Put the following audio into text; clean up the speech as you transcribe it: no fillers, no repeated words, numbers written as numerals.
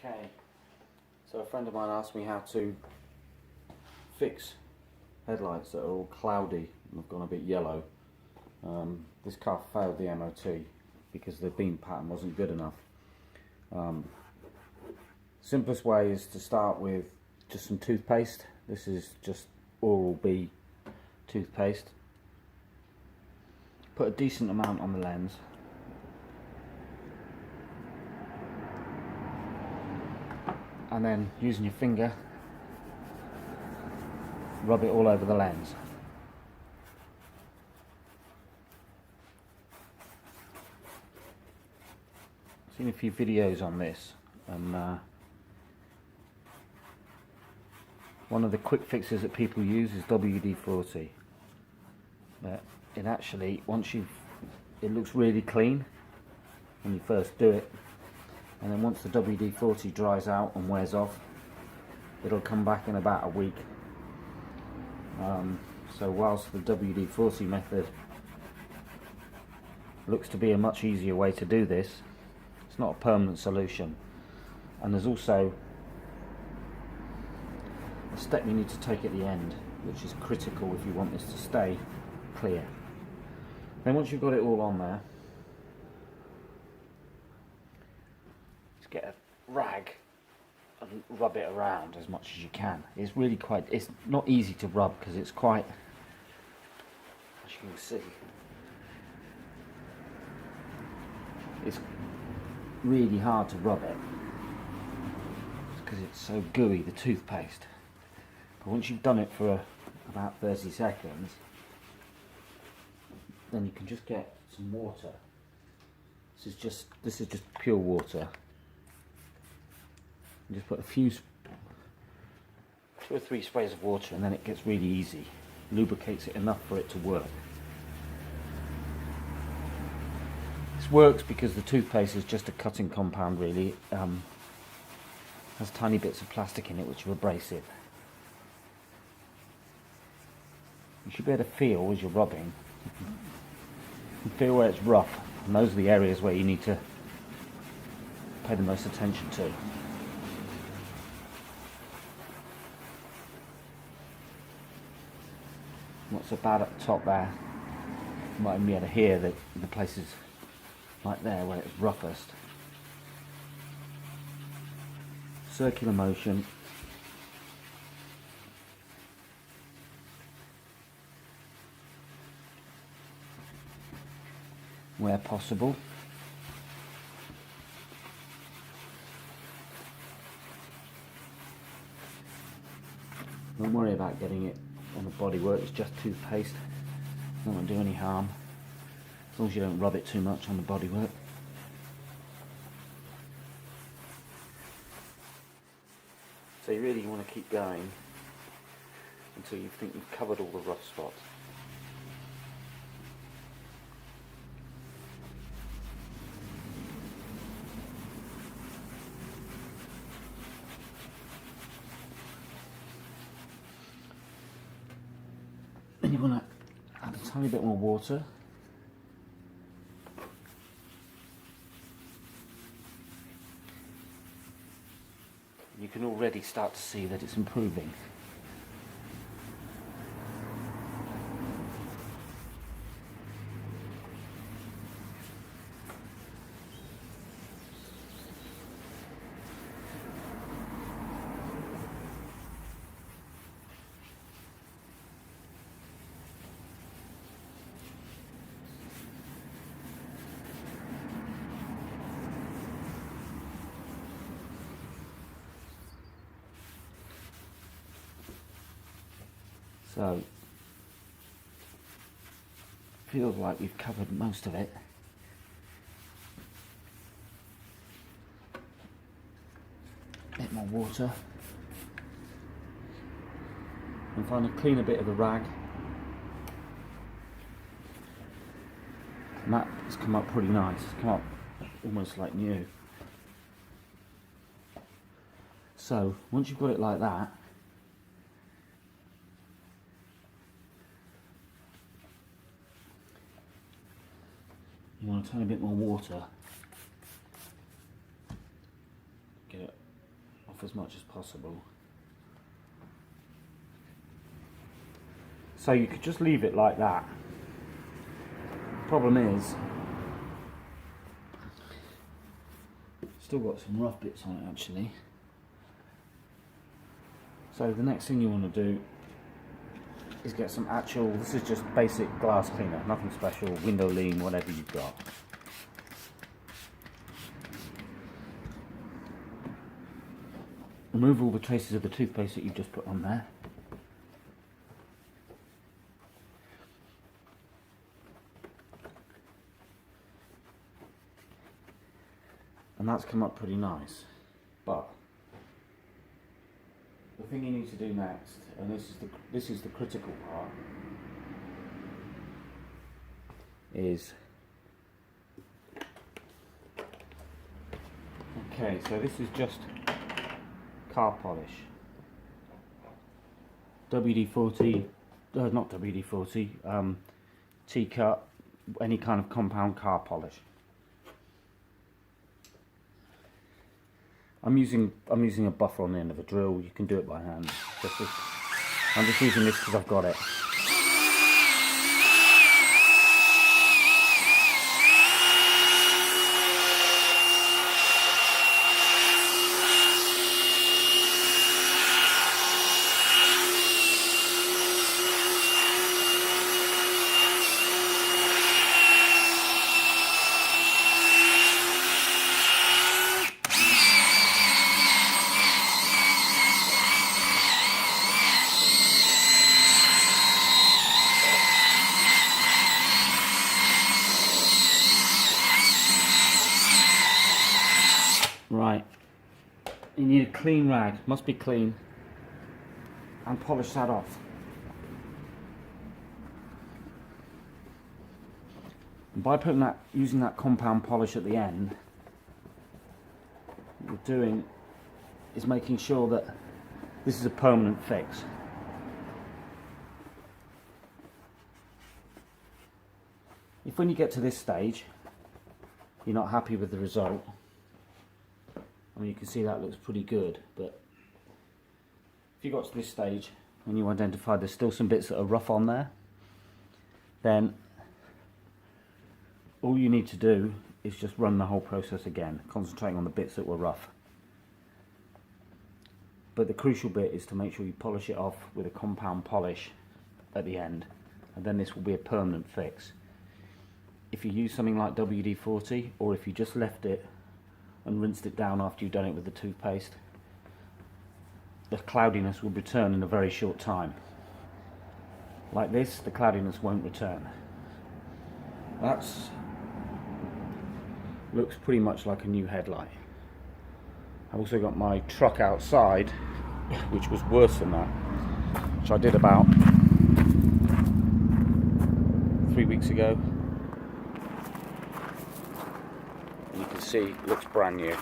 Okay, so a friend of mine asked me how to fix headlights that are all cloudy and have gone a bit yellow. This car failed the MOT because the beam pattern wasn't good enough. Simplest way is to start with just some toothpaste. This is just Oral-B toothpaste. Put a decent amount on the lens. And then using your finger, rub it all over the lens. I've seen a few videos on this, and one of the quick fixes that people use is WD-40. But it actually, it looks really clean when you first do it, and then once the WD-40 dries out and wears off, it'll come back in about a week. So whilst the WD-40 method looks to be a much easier way to do this, it's not a permanent solution. And there's also a step you need to take at the end, which is critical if you want this to stay clear. Then once you've got it all on there, just get a rag and rub it around as much as you can. It's really it's not easy to rub because it's quite, as you can see, it's really hard to rub it because it's so gooey, the toothpaste. But once you've done it for about 30 seconds, then you can just get some water. This is just pure water. You just put a few, 2 or 3 sprays of water, and then it gets really easy. Lubricates it enough for it to work. This works because the toothpaste is just a cutting compound, really. It has tiny bits of plastic in it which are abrasive. You should be able to feel as you're rubbing. You can feel where it's rough, and those are the areas where you need to pay the most attention to. Not so bad at the top there. You might even be able to hear the places like there where it's roughest. Circular motion. Where possible. Don't worry about getting it on the bodywork, it's just toothpaste. It's not going to do any harm, as long as you don't rub it too much on the bodywork. So you really want to keep going until you think you've covered all the rough spots. Then you want to add a tiny bit more water. You can already start to see that it's improving. So, feels like we've covered most of it. A bit more water. And find a cleaner bit of the rag. And that has come up pretty nice. It's come up almost like new. So, once you've got it like that, you want a tiny bit more water. Get it off as much as possible. So you could just leave it like that. Problem is, still got some rough bits on it actually. So the next thing you want to do is get some actual, this is just basic glass cleaner, nothing special, window lean, whatever you've got. Remove all the traces of the toothpaste that you've just put on there. And that's come up pretty nice. But the thing you need to do next, and this is the critical part, is okay. So this is just car polish, WD-40, not WD-40, T-cut, any kind of compound car polish. I'm using a buffer on the end of a drill. You can do it by hand. I'm just using this because I've got it. Right, you need a clean rag, must be clean, and polish that off. And by using that compound polish at the end, what you're doing is making sure that this is a permanent fix. If when you get to this stage, you're not happy with the result, I mean, you can see that looks pretty good, but if you got to this stage and you identify there's still some bits that are rough on there, then all you need to do is just run the whole process again, concentrating on the bits that were rough. But the crucial bit is to make sure you polish it off with a compound polish at the end, and then this will be a permanent fix. If you use something like WD-40, or if you just left it and rinsed it down after you've done it with the toothpaste, the cloudiness will return in a very short time. Like this, the cloudiness won't return. Looks pretty much like a new headlight. I've also got my truck outside, which was worse than that, which I did about 3 weeks ago. You can see it looks brand new.